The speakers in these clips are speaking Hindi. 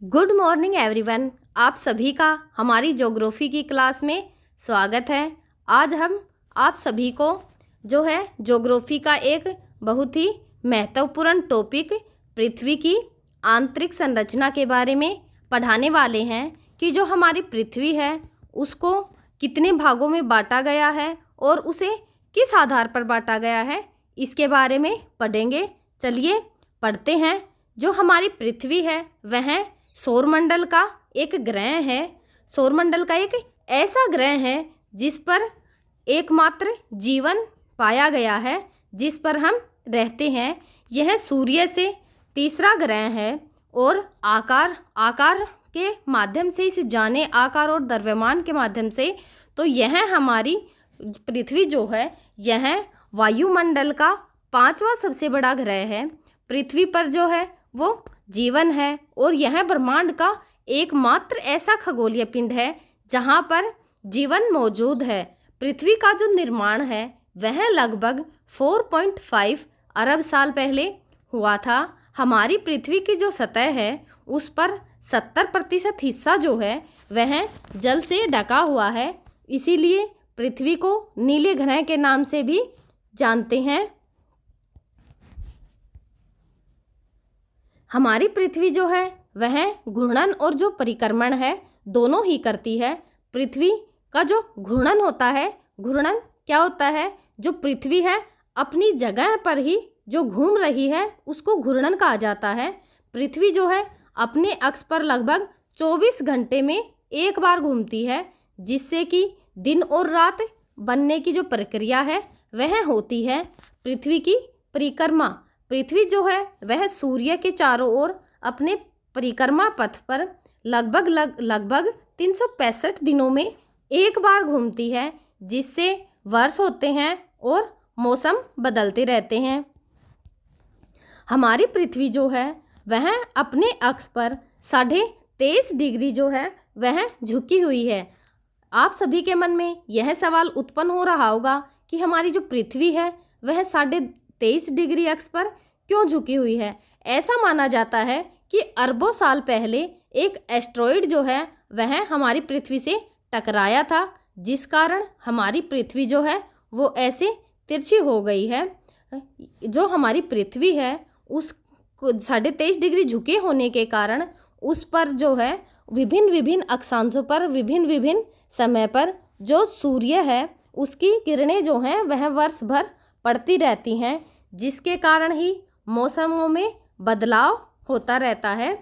Good morning everyone. आप सभी का हमारी ज्योग्राफी की क्लास में स्वागत है। आज हम आप सभी को जो है ज्योग्राफी का एक बहुत ही महत्वपूर्ण टॉपिक पृथ्वी की आंतरिक संरचना के बारे में पढ़ाने वाले हैं कि जो हमारी पृथ्वी है उसको कितने भागों में बांटा गया है और उसे किस आधार पर बांटा गया है, इसके बारे में पढ़ेंगे। चलिए पढ़ते हैं। जो हमारी पृथ्वी है वह सौरमंडल का एक ग्रह है। सौरमंडल का एक ऐसा ग्रह है जिस पर एकमात्र जीवन पाया गया है, जिस पर हम रहते हैं। यह सूर्य से तीसरा ग्रह है और आकार के माध्यम से इसे जाने, आकार और द्रव्यमान के माध्यम से, तो यह हमारी पृथ्वी जो है यह वायुमंडल का पांचवा सबसे बड़ा ग्रह है। पृथ्वी पर जो है वो जीवन है और यह ब्रह्मांड का एकमात्र ऐसा खगोलीय पिंड है जहाँ पर जीवन मौजूद है। पृथ्वी का जो निर्माण है वह लगभग 4.5 अरब साल पहले हुआ था। हमारी पृथ्वी की जो सतह है उस पर 70% हिस्सा जो है वह जल से ढका हुआ है, इसीलिए पृथ्वी को नीले ग्रह के नाम से भी जानते हैं। हमारी पृथ्वी जो है वह घूर्णन और जो परिक्रमण है दोनों ही करती है। पृथ्वी का जो घूर्णन होता है, घूर्णन क्या होता है, जो पृथ्वी है अपनी जगह पर ही जो घूम रही है उसको घूर्णन कहा जाता है। पृथ्वी जो है अपने अक्ष पर लगभग 24 घंटे में एक बार घूमती है, जिससे कि दिन और रात बनने की जो प्रक्रिया है वह होती है। पृथ्वी की परिक्रमा, पृथ्वी जो है वह सूर्य के चारों ओर अपने परिक्रमा पथ पर लगभग 365 दिनों में एक बार घूमती है, जिससे वर्ष होते हैं और मौसम बदलते रहते हैं। हमारी पृथ्वी जो है वह अपने अक्ष पर 23.5 डिग्री जो है वह झुकी हुई है। आप सभी के मन में यह सवाल उत्पन्न हो रहा होगा कि हमारी जो पृथ्वी है वह 23.5 डिग्री अक्ष पर क्यों झुकी हुई है। ऐसा माना जाता है कि अरबों साल पहले एक एस्ट्रॉइड जो है वह हमारी पृथ्वी से टकराया था, जिस कारण हमारी पृथ्वी जो है वो ऐसे तिरछी हो गई है। जो हमारी पृथ्वी है उस 23.5 डिग्री झुके होने के कारण उस पर जो है विभिन्न अक्षांशों पर विभिन्न समय पर जो सूर्य है उसकी किरणें जो हैं वह वर्ष भर पड़ती रहती हैं, जिसके कारण ही मौसमों में बदलाव होता रहता है।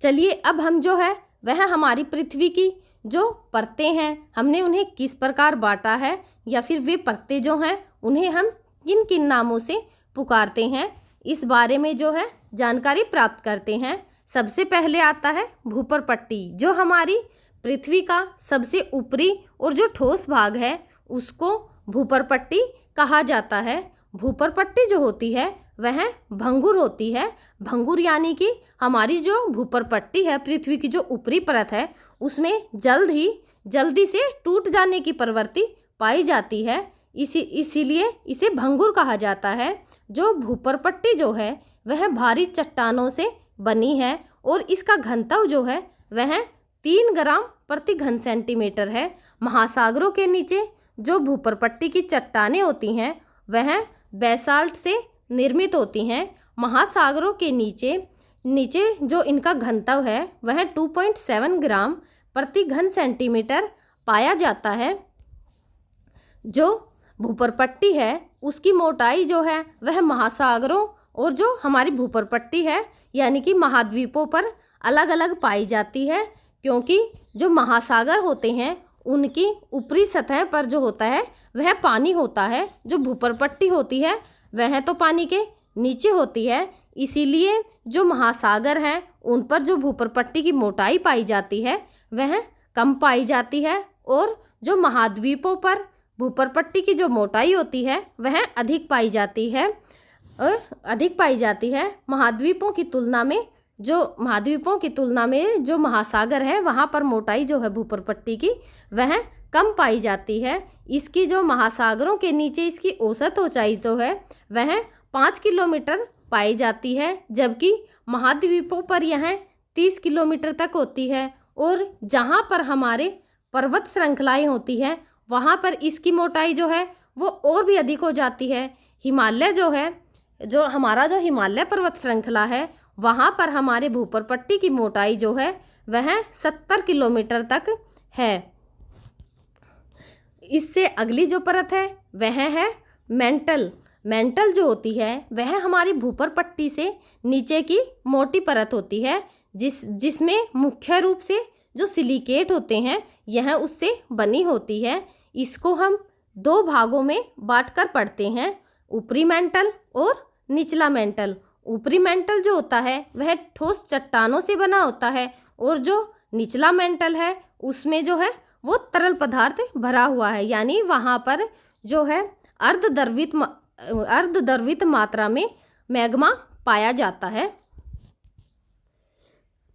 चलिए अब हम जो है वह हमारी पृथ्वी की जो परतें हैं हमने उन्हें किस प्रकार बांटा है, या फिर वे परतें जो हैं उन्हें हम किन किन नामों से पुकारते हैं, इस बारे में जो है जानकारी प्राप्त करते हैं। सबसे पहले आता है भूपरपट्टी। जो हमारी पृथ्वी का सबसे ऊपरी और जो ठोस भाग है उसको भूपरपट्टी कहा जाता है। भूपरपट्टी जो होती है वह भंगुर होती है। भंगुर यानी कि हमारी जो भूपरपट्टी है, पृथ्वी की जो ऊपरी परत है उसमें जल्दी से टूट जाने की प्रवृत्ति पाई जाती है, इसीलिए इसे भंगुर कहा जाता है। जो भूपरपट्टी जो है वह भारी चट्टानों से बनी है और इसका घनत्व जो है वह 3 ग्राम प्रति घन सेंटीमीटर है। महासागरों के नीचे जो भूपरपट्टी की चट्टानें होती हैं वह बेसाल्ट से निर्मित होती हैं। महासागरों के नीचे जो इनका घनत्व है वह 2.7 ग्राम प्रति घन सेंटीमीटर पाया जाता है। जो भूपरपट्टी है उसकी मोटाई जो है वह महासागरों और जो हमारी भूपरपट्टी है यानी कि महाद्वीपों पर अलग अलग पाई जाती है, क्योंकि जो महासागर होते हैं उनकी ऊपरी सतह पर जो होता है वह पानी होता है। जो भूपरपट्टी होती है वह तो पानी के नीचे होती है, इसीलिए जो महासागर हैं उन पर जो भूपरपट्टी की मोटाई पाई जाती है वह कम पाई जाती है, और जो महाद्वीपों पर भूपरपट्टी की जो मोटाई होती है वह अधिक पाई जाती है। महाद्वीपों की तुलना में जो महासागर है वहाँ पर मोटाई जो है भूपरपट्टी की वह कम पाई जाती है। इसकी जो महासागरों के नीचे इसकी औसत ऊंचाई जो है वह 5 किलोमीटर पाई जाती है, जबकि महाद्वीपों पर यह 30 किलोमीटर तक होती है। और जहाँ पर हमारे पर्वत श्रृंखलाएं होती हैं वहाँ पर इसकी मोटाई जो है वो और भी अधिक हो जाती है। हिमालय जो है, जो हमारा जो हिमालय पर्वत श्रृंखला है, वहाँ पर हमारे भूपरपट्टी की मोटाई जो है वह 70 किलोमीटर तक है। इससे अगली जो परत है वह है मेंटल। मेंटल जो होती है वह हमारी भूपरपट्टी से नीचे की मोटी परत होती है, जिसमें मुख्य रूप से जो सिलिकेट होते हैं यह उससे बनी होती है। इसको हम 2 भागों में बांटकर पढ़ते हैं, ऊपरी मेंटल और निचला मेंटल। ऊपरी मेंटल जो होता है वह ठोस चट्टानों से बना होता है, और जो निचला मेंटल है उसमें जो है वो तरल पदार्थ भरा हुआ है, यानी वहाँ पर जो है अर्धद्रवित मात्रा में मैग्मा पाया जाता है।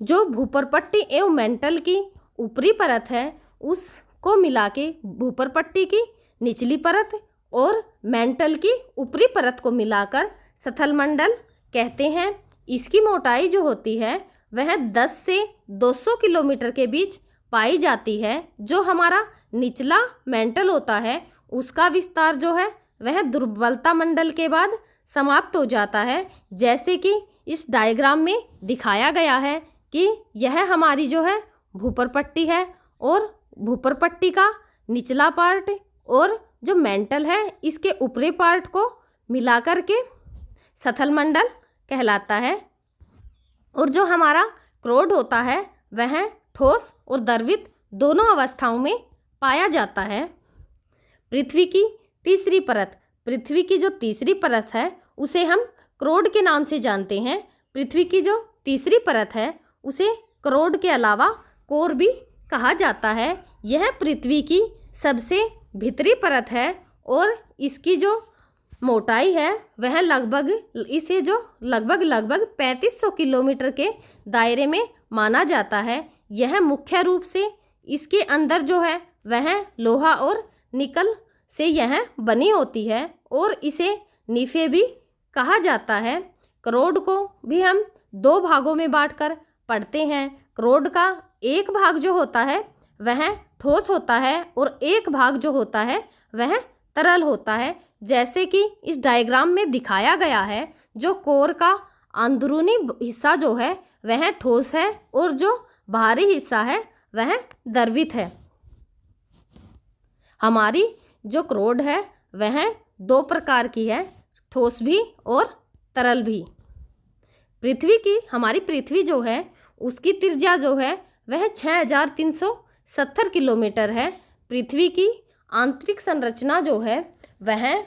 जो भूपरपट्टी एवं मेंटल की ऊपरी परत है उसको मिला के भूपरपट्टी की निचली परत और मेंटल की ऊपरी परत को मिलाकर सथलमंडल कहते हैं। इसकी मोटाई जो होती है वह 10 से 200 किलोमीटर के बीच पाई जाती है। जो हमारा निचला मेंटल होता है उसका विस्तार जो है वह दुर्बलता मंडल के बाद समाप्त हो जाता है, जैसे कि इस डायग्राम में दिखाया गया है कि यह हमारी जो है भूपरपट्टी है, और भूपरपट्टी का निचला पार्ट और जो मेंटल है इसके ऊपरी पार्ट को मिलाकर के सथलमंडल कहलाता है। और जो हमारा क्रोड होता है वह ठोस और द्रवित दोनों अवस्थाओं में पाया जाता है। पृथ्वी की तीसरी परत, पृथ्वी की जो तीसरी परत है उसे हम क्रोड के नाम से जानते हैं। पृथ्वी की जो तीसरी परत है उसे क्रोड के अलावा कोर भी कहा जाता है। यह पृथ्वी की सबसे भीतरी परत है और इसकी जो मोटाई है वह लगभग 3500 किलोमीटर के दायरे में माना जाता है। यह मुख्य रूप से इसके अंदर जो है वह लोहा और निकल से यह बनी होती है, और इसे नीफे भी कहा जाता है। क्रोड को भी हम 2 भागों में बांटकर पढ़ते हैं। क्रोड का एक भाग जो होता है वह ठोस होता है और एक भाग जो होता है वह तरल होता है, जैसे कि इस डायग्राम में दिखाया गया है। जो कोर का अंदरूनी हिस्सा जो है वह ठोस है और जो बाहरी हिस्सा है वह द्रवित है। हमारी जो क्रोड है वह 2 प्रकार की है, ठोस भी और तरल भी। हमारी पृथ्वी जो है उसकी त्रिज्या जो है वह 6370 किलोमीटर है। पृथ्वी की आंतरिक संरचना जो है वह,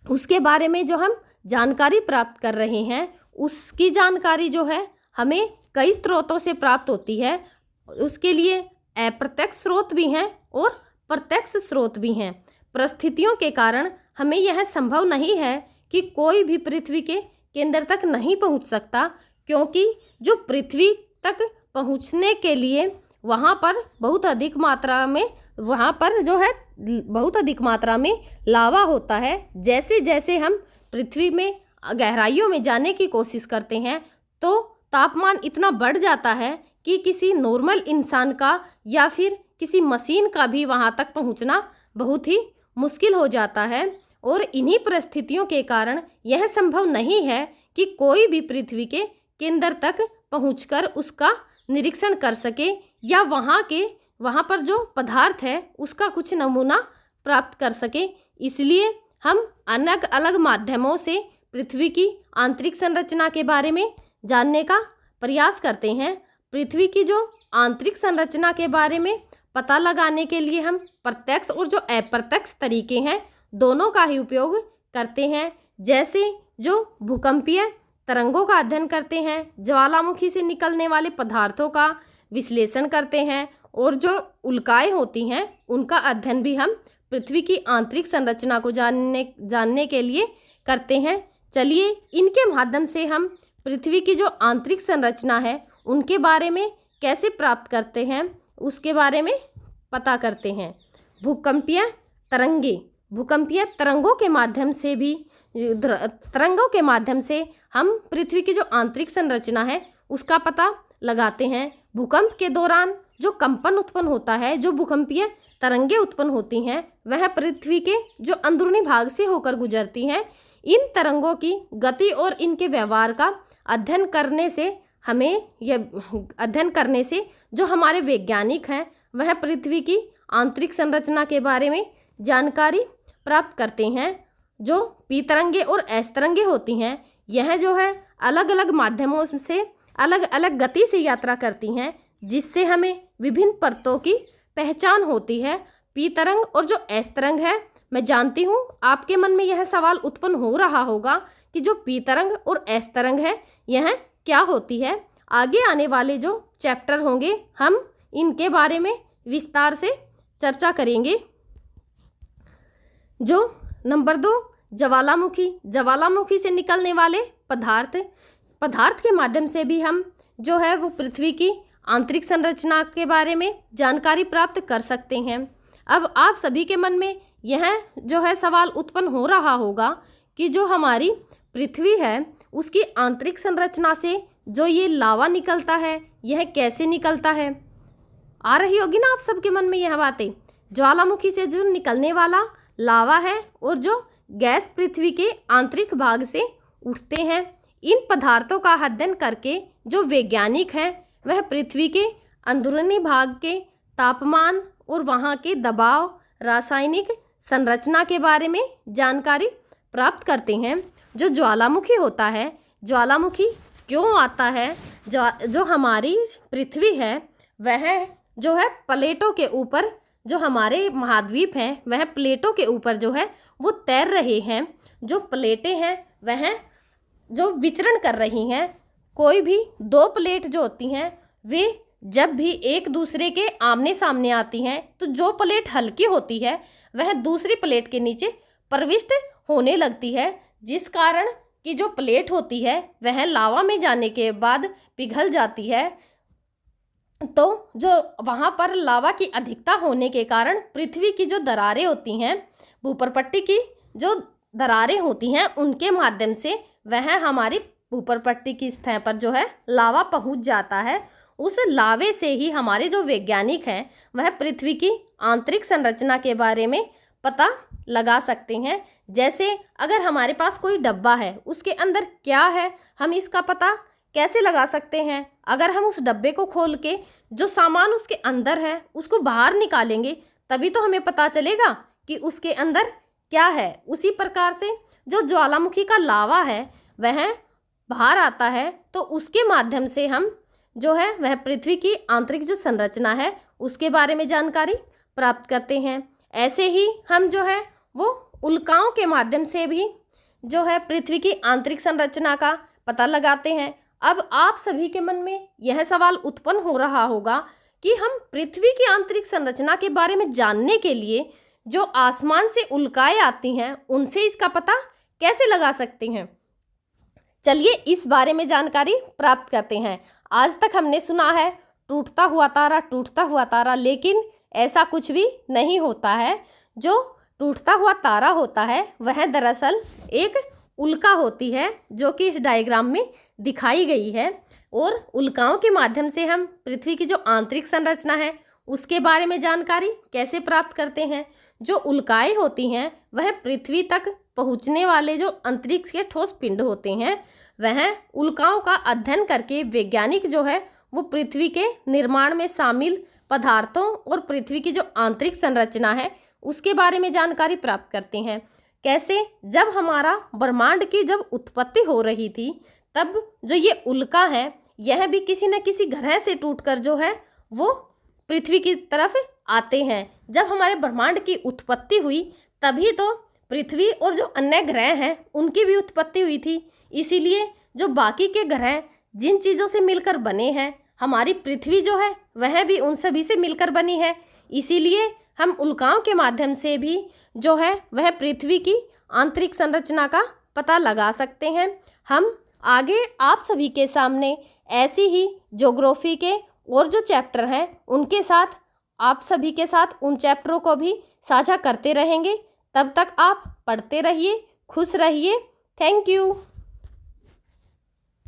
उसके बारे में जो हम जानकारी प्राप्त कर रहे हैं उसकी जानकारी जो है हमें कई स्रोतों से प्राप्त होती है। उसके लिए अप्रत्यक्ष स्रोत भी हैं और प्रत्यक्ष स्रोत भी हैं। परिस्थितियों के कारण हमें यह संभव नहीं है कि कोई भी पृथ्वी के केंद्र तक नहीं पहुंच सकता, क्योंकि जो पृथ्वी तक पहुंचने के लिए वहां पर बहुत अधिक मात्रा में लावा होता है। जैसे जैसे हम पृथ्वी में गहराइयों में जाने की कोशिश करते हैं तो तापमान इतना बढ़ जाता है कि किसी नॉर्मल इंसान का या फिर किसी मशीन का भी वहां तक पहुंचना बहुत ही मुश्किल हो जाता है। और इन्हीं परिस्थितियों के कारण यह संभव नहीं है कि कोई भी पृथ्वी के केंद्र तक पहुंचकर उसका निरीक्षण कर सके या वहाँ पर जो पदार्थ है उसका कुछ नमूना प्राप्त कर सके। इसलिए हम अलग अलग माध्यमों से पृथ्वी की आंतरिक संरचना के बारे में जानने का प्रयास करते हैं। पृथ्वी की जो आंतरिक संरचना के बारे में पता लगाने के लिए हम प्रत्यक्ष और जो अप्रत्यक्ष तरीके हैं दोनों का ही उपयोग करते हैं। जैसे जो भूकंपीय तरंगों का अध्ययन करते हैं, ज्वालामुखी से निकलने वाले पदार्थों का विश्लेषण करते हैं, और जो उल्काएं होती हैं उनका अध्ययन भी हम पृथ्वी की आंतरिक संरचना को जानने के लिए करते हैं। चलिए इनके माध्यम से हम पृथ्वी की जो आंतरिक संरचना है उनके बारे में कैसे प्राप्त करते हैं उसके बारे में पता करते हैं। भूकंपीय तरंगों के माध्यम से भी तरंगों के माध्यम से हम पृथ्वी की जो आंतरिक संरचना है उसका पता लगाते हैं। भूकंप के दौरान जो कंपन उत्पन्न होता है, जो भूकंपीय तरंगें उत्पन्न होती हैं, वह पृथ्वी के जो अंदरूनी भाग से होकर गुजरती हैं। इन तरंगों की गति और इनके व्यवहार का अध्ययन करने से जो हमारे वैज्ञानिक हैं वह पृथ्वी की आंतरिक संरचना के बारे में जानकारी प्राप्त करते हैं। जो पी तरंगे और एस तरंगे होती हैं, यह जो है अलग अलग माध्यमों से अलग अलग गति से यात्रा करती हैं, जिससे हमें विभिन्न परतों की पहचान होती है। पी तरंग और जो एस तरंग है, मैं जानती हूँ आपके मन में यह सवाल उत्पन्न हो रहा होगा कि जो पी तरंग और एस तरंग है यह क्या होती है। आगे आने वाले जो चैप्टर होंगे हम इनके बारे में विस्तार से चर्चा करेंगे। जो नंबर 2, ज्वालामुखी से निकलने वाले पदार्थ के माध्यम से भी हम जो है वो पृथ्वी की आंतरिक संरचना के बारे में जानकारी प्राप्त कर सकते हैं। अब आप सभी के मन में यह जो है सवाल उत्पन्न हो रहा होगा कि जो हमारी पृथ्वी है उसकी आंतरिक संरचना से जो ये लावा निकलता है यह कैसे निकलता है। आ रही होगी ना आप सबके मन में यह बातें। ज्वालामुखी से जो निकलने वाला लावा है और जो गैस पृथ्वी के आंतरिक भाग से उठते हैं, इन पदार्थों का अध्ययन करके जो वैज्ञानिक हैं वह पृथ्वी के अंदरूनी भाग के तापमान और वहाँ के दबाव, रासायनिक संरचना के बारे में जानकारी प्राप्त करते हैं। जो ज्वालामुखी होता है, ज्वालामुखी क्यों आता है, जो हमारी पृथ्वी है वह जो है प्लेटों के ऊपर, जो हमारे महाद्वीप हैं वह प्लेटों के ऊपर जो है वो तैर रहे हैं। जो प्लेटें हैं वह जो विचरण कर रही हैं, कोई भी 2 प्लेट जो होती हैं वे जब भी एक दूसरे के आमने सामने आती हैं तो जो प्लेट हल्की होती है वह दूसरी प्लेट के नीचे प्रविष्ट होने लगती है, जिस कारण कि जो प्लेट होती है वह लावा में जाने के बाद पिघल जाती है। तो जो वहाँ पर लावा की अधिकता होने के कारण पृथ्वी की जो दरारें होती हैं, भूपरपट्टी की जो दरारें होती हैं, उनके माध्यम से वह हमारी भूपरपट्टी की सतह पर जो है लावा पहुँच जाता है। उस लावे से ही हमारे जो वैज्ञानिक हैं वह पृथ्वी की आंतरिक संरचना के बारे में पता लगा सकते हैं। जैसे अगर हमारे पास कोई डब्बा है, उसके अंदर क्या है, हम इसका पता कैसे लगा सकते हैं। अगर हम उस डब्बे को खोल के जो सामान उसके अंदर है उसको बाहर निकालेंगे तभी तो हमें पता चलेगा कि उसके अंदर क्या है। उसी प्रकार से जो ज्वालामुखी का लावा है वह बाहर आता है तो उसके माध्यम से हम जो है वह पृथ्वी की आंतरिक जो संरचना है उसके बारे में जानकारी प्राप्त करते हैं। ऐसे ही हम जो है वो उल्काओं के माध्यम से भी जो है पृथ्वी की आंतरिक संरचना का पता लगाते हैं। अब आप सभी के मन में यह सवाल उत्पन्न हो रहा होगा कि हम पृथ्वी की आंतरिक संरचना के बारे में जानने के लिए जो आसमान से उल्काएं आती हैं उनसे इसका पता कैसे लगा सकते हैं। चलिए इस बारे में जानकारी प्राप्त करते हैं। आज तक हमने सुना है टूटता हुआ तारा, लेकिन ऐसा कुछ भी नहीं होता है। जो टूटता हुआ तारा होता है वह दरअसल एक उल्का होती है, जो कि इस डायग्राम में दिखाई गई है। और उल्काओं के माध्यम से हम पृथ्वी की जो आंतरिक संरचना है उसके बारे में जानकारी कैसे प्राप्त करते हैं। जो उल्काएं होती हैं वह पृथ्वी तक पहुंचने वाले जो अंतरिक्ष के ठोस पिंड होते हैं, वह उल्काओं का अध्ययन करके वैज्ञानिक जो है वो पृथ्वी के निर्माण में शामिल पदार्थों और पृथ्वी की जो आंतरिक संरचना है उसके बारे में जानकारी प्राप्त करते हैं। कैसे, जब हमारा ब्रह्मांड की जब उत्पत्ति हो रही थी तब जो ये उल्का है यह भी किसी न किसी ग्रह से टूटकर जो है वो पृथ्वी की तरफ आते हैं। जब हमारे ब्रह्मांड की उत्पत्ति हुई तभी तो पृथ्वी और जो अन्य ग्रह हैं उनकी भी उत्पत्ति हुई थी। इसीलिए जो बाकी के ग्रह जिन चीज़ों से मिलकर बने हैं, हमारी पृथ्वी जो है वह भी उन सभी से मिलकर बनी है। इसीलिए हम उल्काओं के माध्यम से भी जो है वह पृथ्वी की आंतरिक संरचना का पता लगा सकते हैं। हम आगे आप सभी के सामने ऐसी ही ज्योग्राफी के और जो चैप्टर हैं उनके साथ आप सभी के साथ उन चैप्टरों को भी साझा करते रहेंगे। तब तक आप पढ़ते रहिए, खुश रहिए। Thank you.